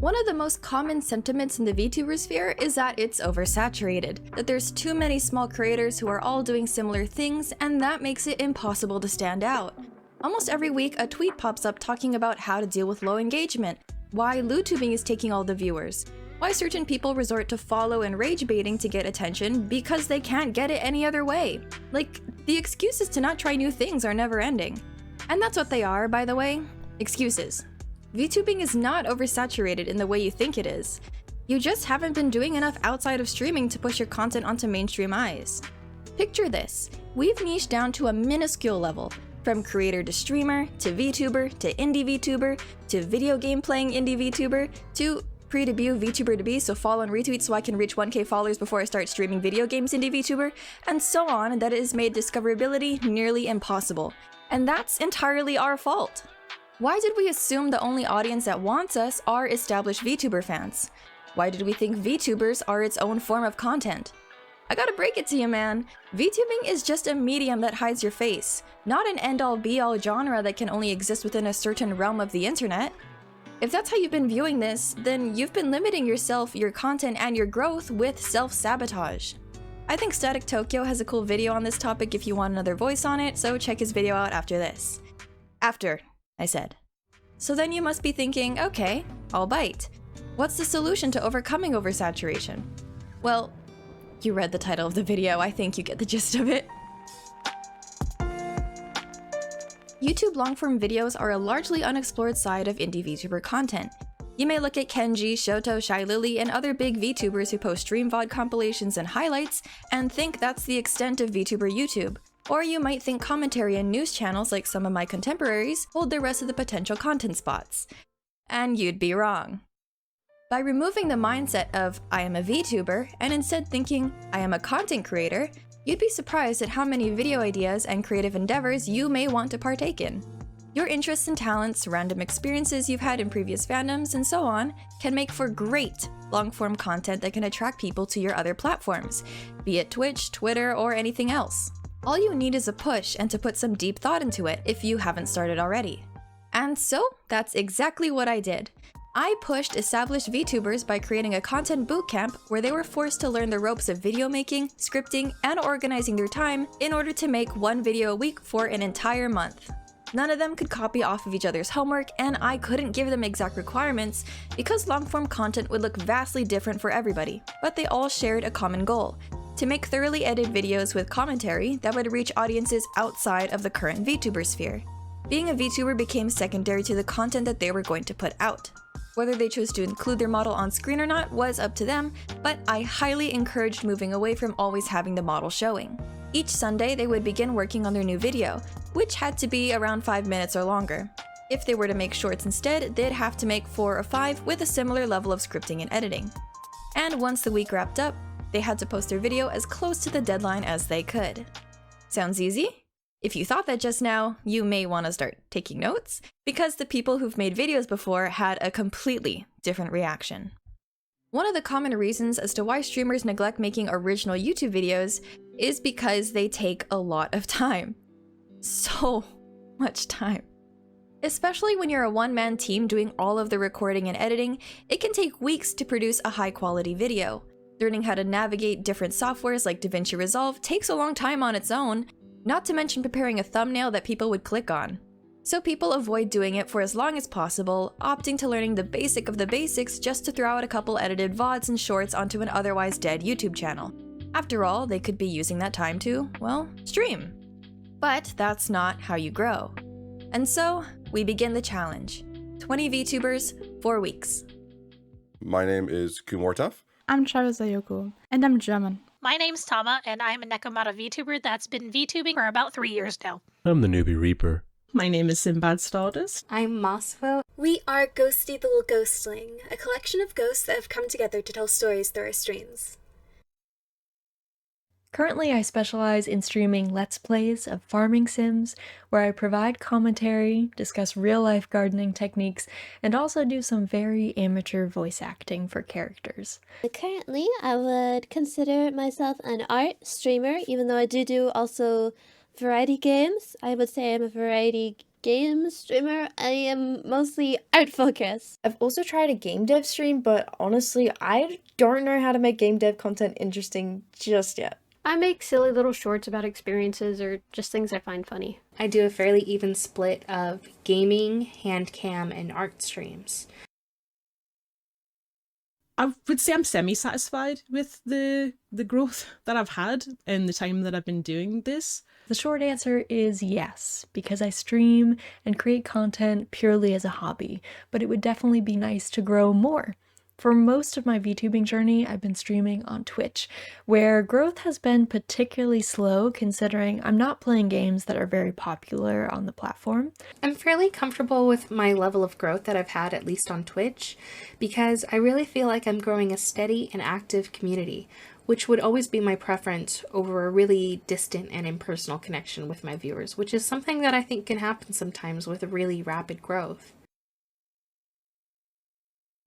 One of the most common sentiments in the VTuber sphere is that it's oversaturated, that there's too many small creators who are all doing similar things, and that makes it impossible to stand out. Almost every week, a tweet pops up talking about how to deal with low engagement, why loot-tubing is taking all the viewers, why certain people resort to follow and rage baiting to get attention because they can't get it any other way. Like, the excuses to not try new things are never ending. And that's what they are, by the way, excuses. VTubing is not oversaturated in the way you think it is. You just haven't been doing enough outside of streaming to push your content onto mainstream eyes. Picture this, we've niched down to a minuscule level, from creator to streamer, to VTuber, to indie VTuber, to video game playing indie VTuber, to pre-debut VTuber to be, so follow and retweet so I can reach 1K followers before I start streaming video games indie VTuber, and so on, that it has made discoverability nearly impossible. And that's entirely our fault. Why did we assume the only audience that wants us are established VTuber fans? Why did we think VTubers are its own form of content? I gotta break it to you, man. VTubing is just a medium that hides your face, not an end-all be-all genre that can only exist within a certain realm of the internet. If that's how you've been viewing this, then you've been limiting yourself, your content, and your growth with self-sabotage. I think Static Tokyo has a cool video on this topic if you want another voice on it, so check his video out after this. After, I said. So then you must be thinking, okay, I'll bite. What's the solution to overcoming oversaturation? Well, you read the title of the video, I think you get the gist of it. YouTube long-form videos are a largely unexplored side of indie VTuber content. You may look at Kenji, Shoto, Shy Lily, and other big VTubers who post stream VOD compilations and highlights, and think that's the extent of VTuber YouTube. Or you might think commentary and news channels like some of my contemporaries hold the rest of the potential content spots. And you'd be wrong. By removing the mindset of, I am a VTuber, and instead thinking, I am a content creator, you'd be surprised at how many video ideas and creative endeavors you may want to partake in. Your interests and talents, random experiences you've had in previous fandoms, and so on, can make for great long-form content that can attract people to your other platforms, be it Twitch, Twitter, or anything else. All you need is a push and to put some deep thought into it if you haven't started already. And so, that's exactly what I did. I pushed established VTubers by creating a content bootcamp where they were forced to learn the ropes of video making, scripting, and organizing their time in order to make one video a week for an entire month. None of them could copy off of each other's homework, and I couldn't give them exact requirements because long-form content would look vastly different for everybody, but they all shared a common goal: to make thoroughly edited videos with commentary that would reach audiences outside of the current VTuber sphere. Being a VTuber became secondary to the content that they were going to put out. Whether they chose to include their model on screen or not was up to them, but I highly encouraged moving away from always having the model showing. Each Sunday, they would begin working on their new video, which had to be around 5 minutes or longer. If they were to make shorts instead, they'd have to make 4 or 5 with a similar level of scripting and editing. And once the week wrapped up, they had to post their video as close to the deadline as they could. Sounds easy? If you thought that just now, you may want to start taking notes, because the people who've made videos before had a completely different reaction. One of the common reasons as to why streamers neglect making original YouTube videos is because they take a lot of time. So much time. Especially when you're a one-man team doing all of the recording and editing, it can take weeks to produce a high-quality video. Learning how to navigate different softwares like DaVinci Resolve takes a long time on its own, not to mention preparing a thumbnail that people would click on. So people avoid doing it for as long as possible, opting to learning the basic of the basics just to throw out a couple edited VODs and shorts onto an otherwise dead YouTube channel. After all, they could be using that time to, well, stream. But that's not how you grow. And so, we begin the challenge. 20 VTubers, 4 weeks. My name is Kuu Mortuf. I'm Sayoko, and I'm German. My name's Tama, and I'm a Nekomata VTuber that's been VTubing for about 3 years now. I'm the Newbie Reaper. My name is Sinbad Stardust. I'm Masuoh. We are Ghosti the Little Ghostling, a collection of ghosts that have come together to tell stories through our streams. Currently, I specialize in streaming Let's Plays of farming sims, where I provide commentary, discuss real-life gardening techniques, and also do some very amateur voice acting for characters. Currently, I would consider myself an art streamer, even though I do also variety games. I would say I'm a variety game streamer. I am mostly art focused. I've also tried a game dev stream, but honestly, I don't know how to make game dev content interesting just yet. I make silly little shorts about experiences or just things I find funny. I do a fairly even split of gaming, hand cam, and art streams. I would say I'm semi-satisfied with the growth that I've had in the time that I've been doing this. The short answer is yes, because I stream and create content purely as a hobby, but it would definitely be nice to grow more. For most of my VTubing journey, I've been streaming on Twitch, where growth has been particularly slow considering I'm not playing games that are very popular on the platform. I'm fairly comfortable with my level of growth that I've had, at least on Twitch, because I really feel like I'm growing a steady and active community, which would always be my preference over a really distant and impersonal connection with my viewers, which is something that I think can happen sometimes with a really rapid growth.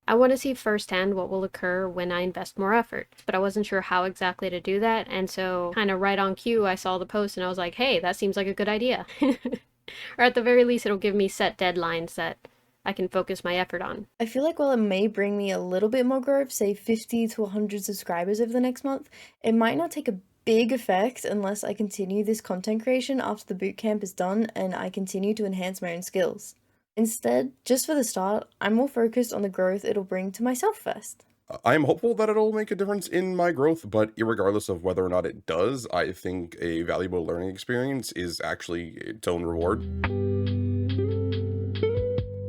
I want to see firsthand what will occur when I invest more effort, but I wasn't sure how exactly to do that, and so kind of right on cue I saw the post and I was like, hey, that seems like a good idea. Or at the very least it'll give me set deadlines that I can focus my effort on. I feel like while it may bring me a little bit more growth, say 50 to 100 subscribers over the next month, it might not take a big effect unless I continue this content creation after the bootcamp is done and I continue to enhance my own skills. Instead, just for the start, I'm more focused on the growth it'll bring to myself first. I'm hopeful that it'll make a difference in my growth, but irregardless of whether or not it does, I think a valuable learning experience is actually its own reward.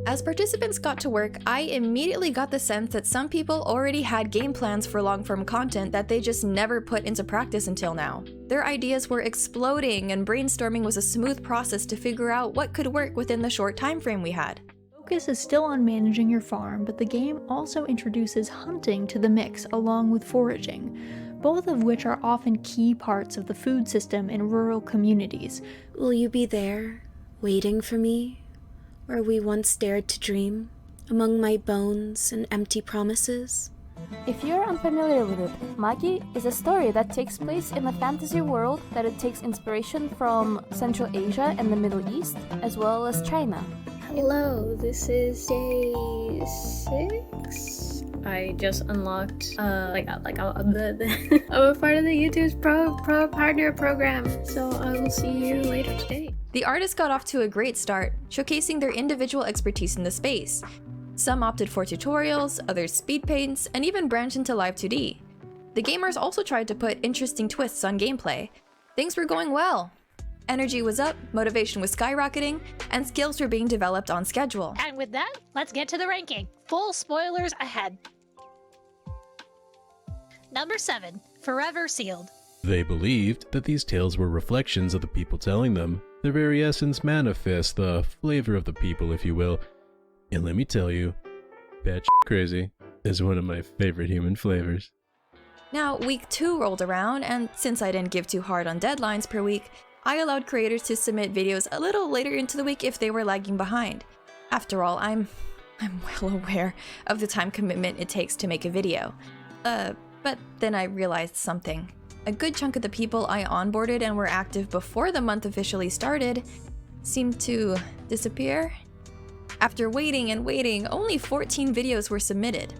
As participants got to work, I immediately got the sense that some people already had game plans for long-form content that they just never put into practice until now. Their ideas were exploding, and brainstorming was a smooth process to figure out what could work within the short time frame we had. Focus is still on managing your farm, but the game also introduces hunting to the mix along with foraging, both of which are often key parts of the food system in rural communities. Will you be there, waiting for me, where we once dared to dream, among my bones and empty promises? If you're unfamiliar with it, Magi is a story that takes place in a fantasy world that it takes inspiration from Central Asia and the Middle East, as well as China. Hello, this is day 6. I just unlocked I'm a part of the YouTube's pro partner program, so I will see you later today. The artists got off to a great start, showcasing their individual expertise in the space. Some opted for tutorials, others speed paints, and even branched into live 2D. The gamers also tried to put interesting twists on gameplay. Things were going well. Energy was up, motivation was skyrocketing, and skills were being developed on schedule. And with that, let's get to the ranking. Full spoilers ahead. Number 7, Forever Sealed. They believed that these tales were reflections of the people telling them. Their very essence manifests the flavor of the people, if you will. And let me tell you, batshit crazy is one of my favorite human flavors. Now, week 2 rolled around, and since I didn't give too hard on deadlines per week, I allowed creators to submit videos a little later into the week if they were lagging behind. After all, I'm well aware of the time commitment it takes to make a video. But then I realized something. A good chunk of the people I onboarded and were active before the month officially started seemed to disappear. After waiting and waiting, only 14 videos were submitted.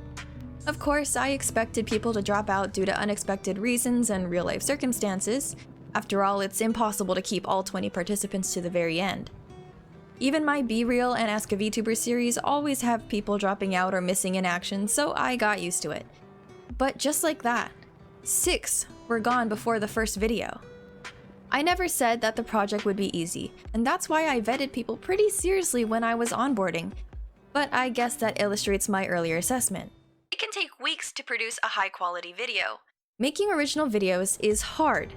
Of course, I expected people to drop out due to unexpected reasons and real-life circumstances. After all, it's impossible to keep all 20 participants to the very end. Even my Be Real and Ask a VTuber series always have people dropping out or missing in action, so I got used to it. But just like that, 6 were gone before the first video. I never said that the project would be easy, and that's why I vetted people pretty seriously when I was onboarding. But I guess that illustrates my earlier assessment. It can take weeks to produce a high-quality video. Making original videos is hard.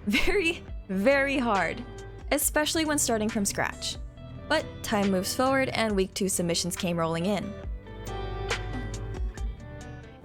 Very, very hard. Especially when starting from scratch. But time moves forward and week 2 submissions came rolling in.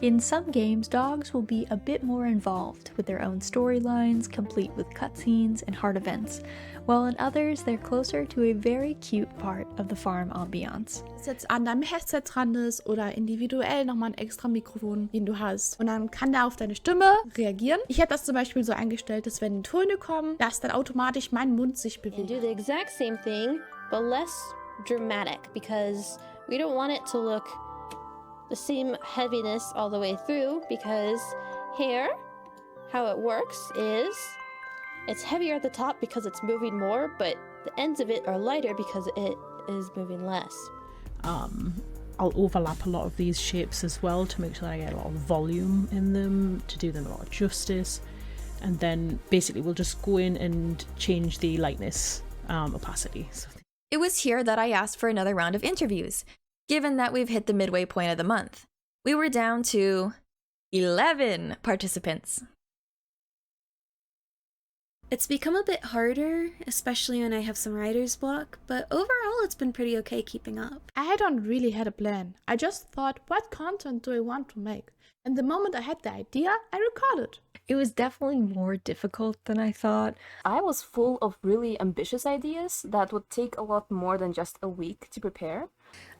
In some games, dogs will be a bit more involved, with their own storylines, complete with cutscenes and hard events, while in others, they're closer to a very cute part of the farm ambiance. Dass jetzt an deinem Headset dran ist oder individuell nochmal ein extra Mikrofon, den du hast. Und dann kann der auf deine Stimme reagieren. Ich hätte das zum Beispiel so eingestellt, dass wenn Töne kommen, dass dann automatisch mein Mund sich bewegt. And do the exact same thing but less dramatic, because we don't want it to look the same heaviness all the way through, because hair, how it works is it's heavier at the top because it's moving more, but the ends of it are lighter because it is moving less. I'll overlap a lot of these shapes as well to make sure that I get a lot of volume in them, to do them a lot of justice. And then basically we'll just go in and change the lightness opacity. So It was here that I asked for another round of interviews, given that we've hit the midway point of the month. We were down to 11 participants. It's become a bit harder, especially when I have some writer's block, but overall it's been pretty okay keeping up. I don't really had a plan. I just thought, what content do I want to make? And the moment I had the idea, I recorded. It was definitely more difficult than I thought. I was full of really ambitious ideas that would take a lot more than just a week to prepare.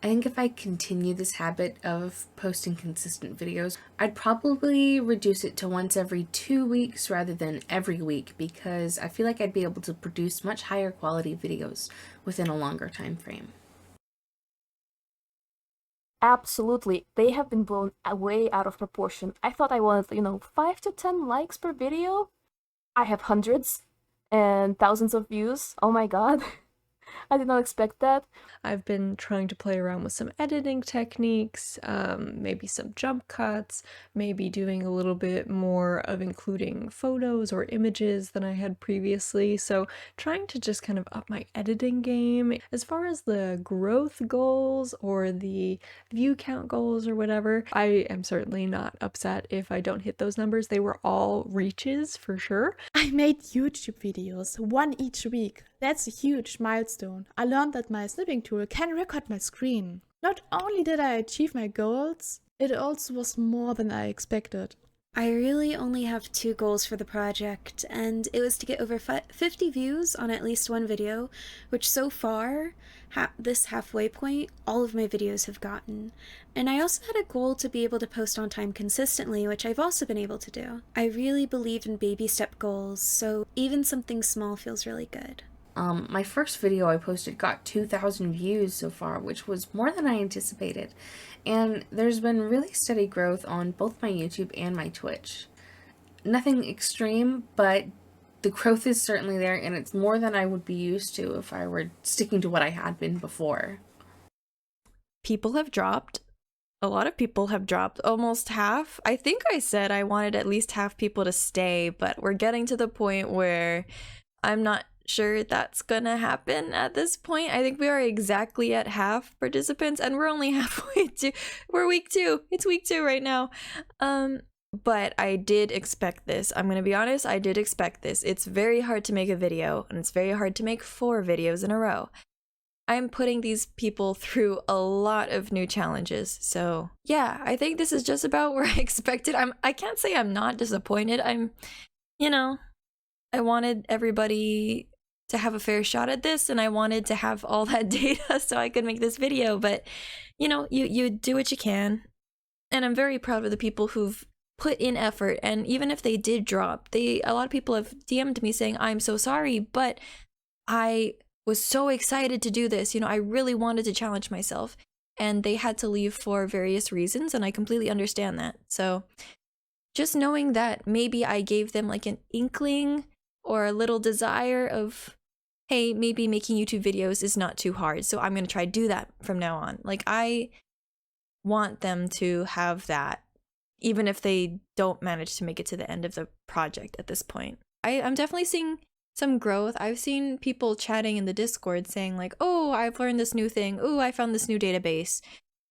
I think if I continue this habit of posting consistent videos, I'd probably reduce it to once every 2 weeks rather than every week, because I feel like I'd be able to produce much higher quality videos within a longer time frame. Absolutely, they have been blown way out of proportion. I thought I wanted, 5 to 10 likes per video. I have hundreds and thousands of views. Oh my god. I did not expect that. I've been trying to play around with some editing techniques, maybe some jump cuts, maybe doing a little bit more of including photos or images than I had previously. So trying to just kind of up my editing game. As far as the growth goals or the view count goals or whatever, I am certainly not upset if I don't hit those numbers. They were all reaches for sure. I made YouTube videos, one each week. That's a huge milestone. I learned that my snipping tool can record my screen. Not only did I achieve my goals, it also was more than I expected. I really only have 2 goals for the project, and it was to get over 50 views on at least one video, which so far, this halfway point, all of my videos have gotten. And I also had a goal to be able to post on time consistently, which I've also been able to do. I really believe in baby step goals, so even something small feels really good. My first video I posted got 2,000 views so far, which was more than I anticipated. And there's been really steady growth on both my YouTube and my Twitch. Nothing extreme, but the growth is certainly there, and it's more than I would be used to if I were sticking to what I had been before. People have dropped. A lot of people have dropped, almost half. I think I said I wanted at least half people to stay, but we're getting to the point where I'm not sure that's gonna happen at this point. I think we are exactly at half participants, and we're only halfway to, we're week 2. It's week 2 right now. But I did expect this. I'm gonna be honest, I did expect this. It's very hard to make a video, and it's very hard to make 4 videos in a row. I'm putting these people through a lot of new challenges. So yeah, I think this is just about where I expected. I can't say I'm not disappointed. I wanted everybody to have a fair shot at this, and I wanted to have all that data so I could make this video, but you do what you can. And I'm very proud of the people who've put in effort, and even if they did drop, a lot of people have DM'd me saying, I'm so sorry, but I was so excited to do this. I really wanted to challenge myself, and they had to leave for various reasons, and I completely understand that. So just knowing that maybe I gave them like an inkling or a little desire of, hey, maybe making YouTube videos is not too hard, so I'm going to try to do that from now on. Like, I want them to have that, even if they don't manage to make it to the end of the project at this point. I'm definitely seeing some growth. I've seen people chatting in the Discord saying like, oh, I've learned this new thing. Oh, I found this new database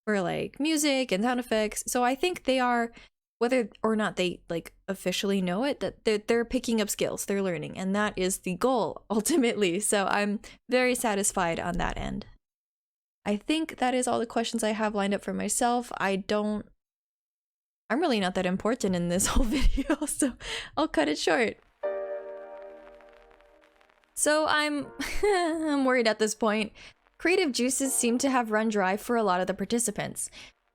for like music and sound effects. So I think they are, whether or not they like officially know it, that they're picking up skills, they're learning, and that is the goal ultimately. So I'm very satisfied on that end. I think that is all the questions I have lined up for myself. I'm really not that important in this whole video, so I'll cut it short. So I'm worried at this point. Creative juices seem to have run dry for a lot of the participants.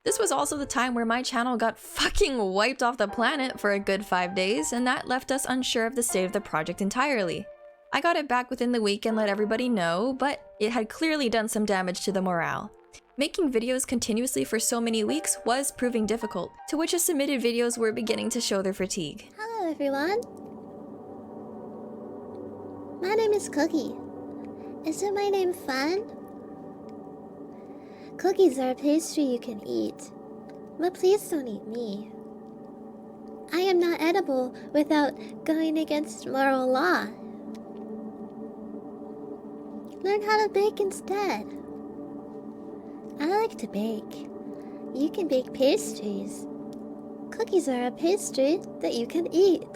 This was also the time where my channel got fucking wiped off the planet for a good 5 days, and that left us unsure of the state of the project entirely. I got it back within the week and let everybody know, but it had clearly done some damage to the morale. Making videos continuously for so many weeks was proving difficult, to which the submitted videos were beginning to show their fatigue. Hello everyone. My name is Cookie. Isn't my name fun? Cookies are a pastry you can eat, but please don't eat me. I am not edible without going against moral law. Learn how to bake instead. I like to bake. You can bake pastries. Cookies are a pastry that you can eat.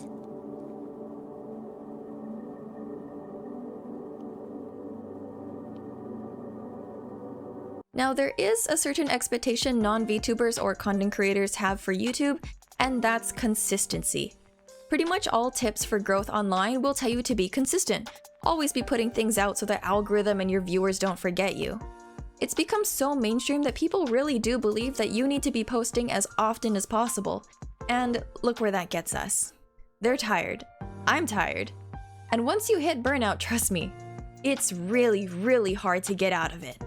Now, there is a certain expectation non-VTubers or content creators have for YouTube, and that's consistency. Pretty much all tips for growth online will tell you to be consistent. Always be putting things out so the algorithm and your viewers don't forget you. It's become so mainstream that people really do believe that you need to be posting as often as possible. And look where that gets us. They're tired. I'm tired. And once you hit burnout, trust me, it's really, really hard to get out of it.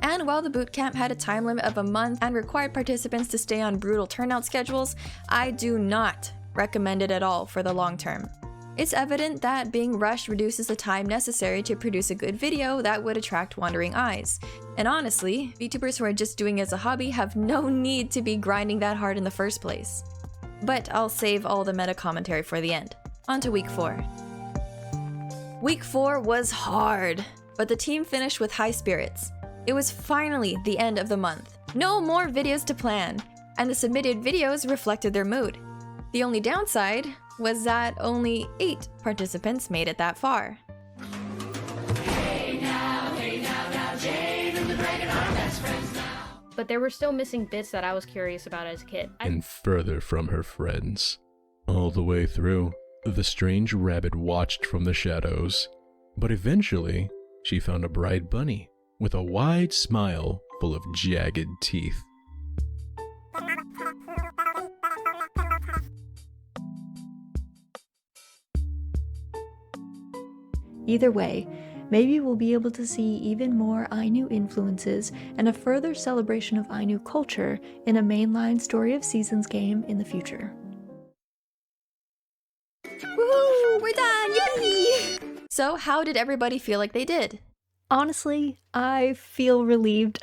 And while the bootcamp had a time limit of a month and required participants to stay on brutal turnout schedules, I do not recommend it at all for the long term. It's evident that being rushed reduces the time necessary to produce a good video that would attract wandering eyes. And honestly, VTubers who are just doing it as a hobby have no need to be grinding that hard in the first place. But I'll save all the meta commentary for the end. On to week 4. Week 4 was hard, but the team finished with high spirits. It was finally the end of the month. No more videos to plan, and the submitted videos reflected their mood. The only downside was that only 8 participants made it that far. But there were still missing bits that I was curious about as a kid. And further from her friends. All the way through, the strange rabbit watched from the shadows. But eventually, she found a bright bunny with a wide smile full of jagged teeth. Either way, maybe we'll be able to see even more Ainu influences and a further celebration of Ainu culture in a mainline Story of Seasons game in the future. Woohoo! We're done! Yippee! So how did everybody feel like they did? Honestly, I feel relieved.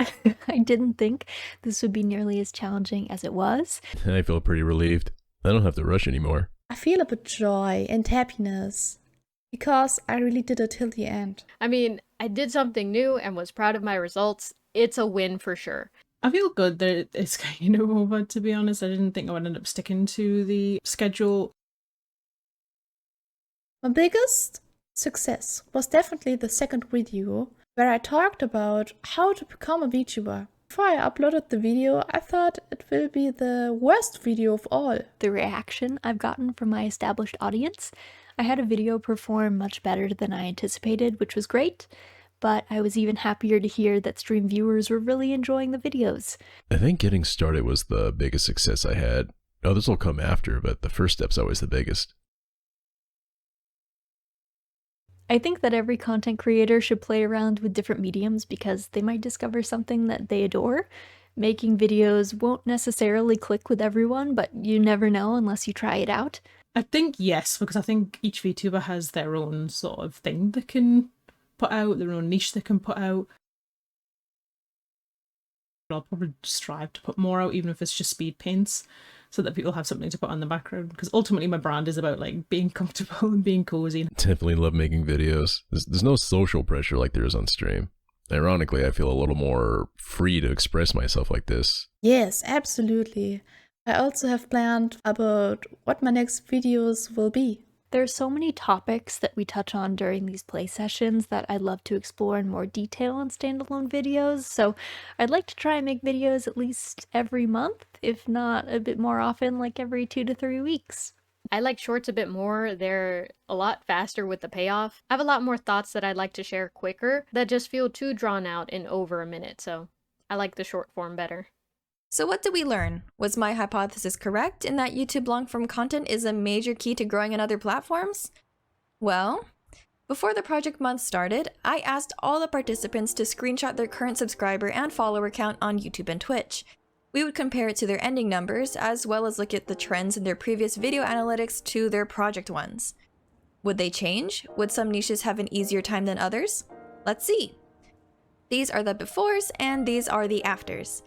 I didn't think this would be nearly as challenging as it was. I feel pretty relieved. I don't have to rush anymore. I feel a bit joy and happiness because I really did it till the end. I mean, I did something new and was proud of my results. It's a win for sure. I feel good that it's kind of over, to be honest. I didn't think I would end up sticking to the schedule. My biggest success was definitely the second video, where I talked about how to become a VTuber. Before I uploaded the video, I thought it will be the worst video of all. The reaction I've gotten from my established audience, I had a video perform much better than I anticipated, which was great, but I was even happier to hear that stream viewers were really enjoying the videos. I think getting started was the biggest success I had. Others will come after, but the first step's always the biggest. I think that every content creator should play around with different mediums because they might discover something that they adore. Making videos won't necessarily click with everyone, but you never know unless you try it out. I think yes, because I think each VTuber has their own sort of thing they can put out, their own niche they can put out. I'll probably strive to put more out, even if it's just speed paints, so that people have something to put on the background. Because ultimately my brand is about like being comfortable and being cozy. Definitely love making videos. There's no social pressure like there is on stream. Ironically, I feel a little more free to express myself like this. Yes, absolutely. I also have planned about what my next videos will be. There's so many topics that we touch on during these play sessions that I'd love to explore in more detail in standalone videos, so I'd like to try and make videos at least every month, if not a bit more often, like every 2 to 3 weeks. I like shorts a bit more. They're a lot faster with the payoff. I have a lot more thoughts that I'd like to share quicker that just feel too drawn out in over a minute, so I like the short form better. So what did we learn? Was my hypothesis correct in that YouTube long-form content is a major key to growing on other platforms? Well, Before the project month started, I asked all the participants to screenshot their current subscriber and follower count on YouTube and Twitch. We would compare it to their ending numbers, as well as look at the trends in their previous video analytics to their project ones. Would they change? Would some niches have an easier time than others? Let's see. These are the befores and these are the afters.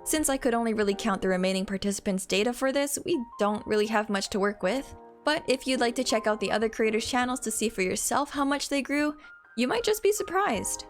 Since I could only really count the remaining participants' data for this, we don't really have much to work with. But if you'd like to check out the other creators' channels to see for yourself how much they grew, you might just be surprised.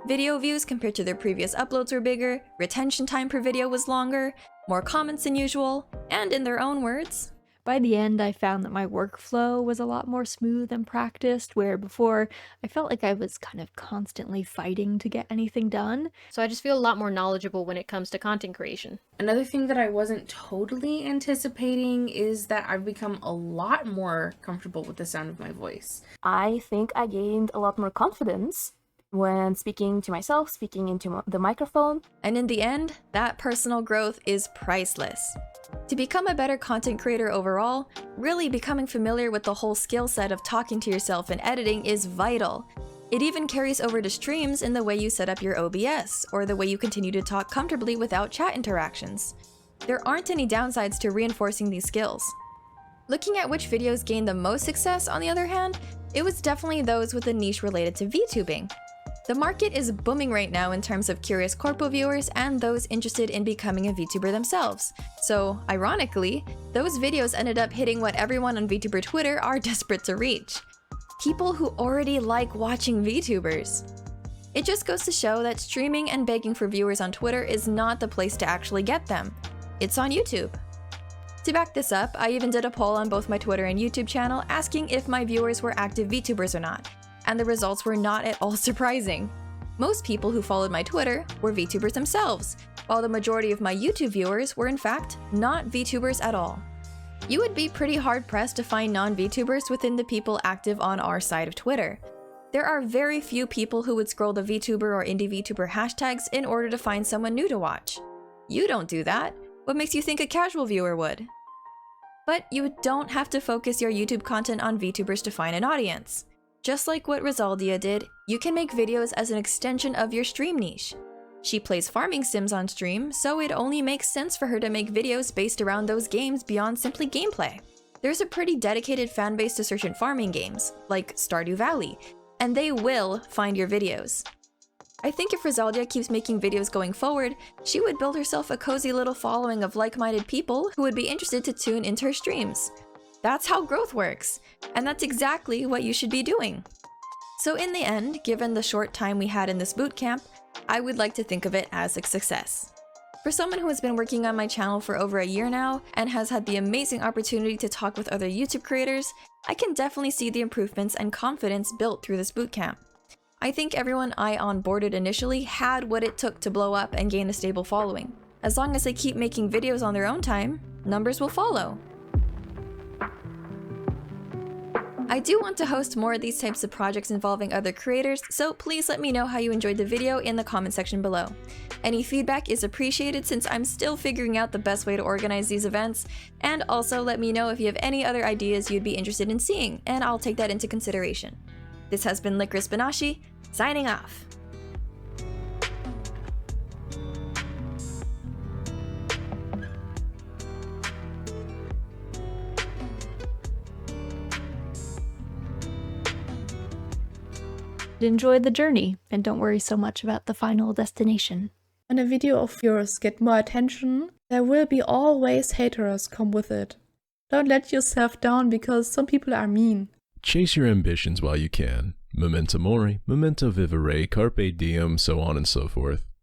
Video views compared to their previous uploads were bigger, retention time per video was longer, more comments than usual, and in their own words, by the end, I found that my workflow was a lot more smooth and practiced, where before I felt like I was kind of constantly fighting to get anything done. So I just feel a lot more knowledgeable when it comes to content creation. Another thing that I wasn't totally anticipating is that I've become a lot more comfortable with the sound of my voice. I think I gained a lot more confidence when speaking to myself, speaking into the microphone. And in the end, that personal growth is priceless. To become a better content creator overall, really becoming familiar with the whole skill set of talking to yourself and editing is vital. It even carries over to streams in the way you set up your OBS, or the way you continue to talk comfortably without chat interactions. There aren't any downsides to reinforcing these skills. Looking at which videos gained the most success, on the other hand, it was definitely those with a niche related to VTubing. The market is booming right now in terms of curious corpo viewers and those interested in becoming a VTuber themselves. So, ironically, those videos ended up hitting what everyone on VTuber Twitter are desperate to reach. People who already like watching VTubers. It just goes to show that streaming and begging for viewers on Twitter is not the place to actually get them. It's on YouTube. To back this up, I even did a poll on both my Twitter and YouTube channel asking if my viewers were active VTubers or not. And the results were not at all surprising. Most people who followed my Twitter were VTubers themselves, while the majority of my YouTube viewers were in fact not VTubers at all. You would be pretty hard-pressed to find non-VTubers within the people active on our side of Twitter. There are very few people who would scroll the VTuber or indie VTuber hashtags in order to find someone new to watch. You don't do that. What makes you think a casual viewer would? But you don't have to focus your YouTube content on VTubers to find an audience. Just like what Razaldia did, you can make videos as an extension of your stream niche. She plays farming sims on stream, so it only makes sense for her to make videos based around those games beyond simply gameplay. There's a pretty dedicated fanbase to certain farming games, like Stardew Valley, and they will find your videos. I think if Razaldia keeps making videos going forward, she would build herself a cozy little following of like-minded people who would be interested to tune into her streams. That's how growth works, and that's exactly what you should be doing. So in the end, given the short time we had in this bootcamp, I would like to think of it as a success. For someone who has been working on my channel for over a year now, and has had the amazing opportunity to talk with other YouTube creators, I can definitely see the improvements and confidence built through this bootcamp. I think everyone I onboarded initially had what it took to blow up and gain a stable following. As long as they keep making videos on their own time, numbers will follow. I do want to host more of these types of projects involving other creators, so please let me know how you enjoyed the video in the comment section below. Any feedback is appreciated since I'm still figuring out the best way to organize these events, and also let me know if you have any other ideas you'd be interested in seeing, and I'll take that into consideration. This has been Licorice Banashi, signing off. Enjoy the journey and don't worry so much about the final destination. When a video of yours get more attention, there will be always haters come with it. Don't let yourself down because some people are mean. Chase your ambitions while you can. Memento mori, memento vivere, carpe diem, so on and so forth.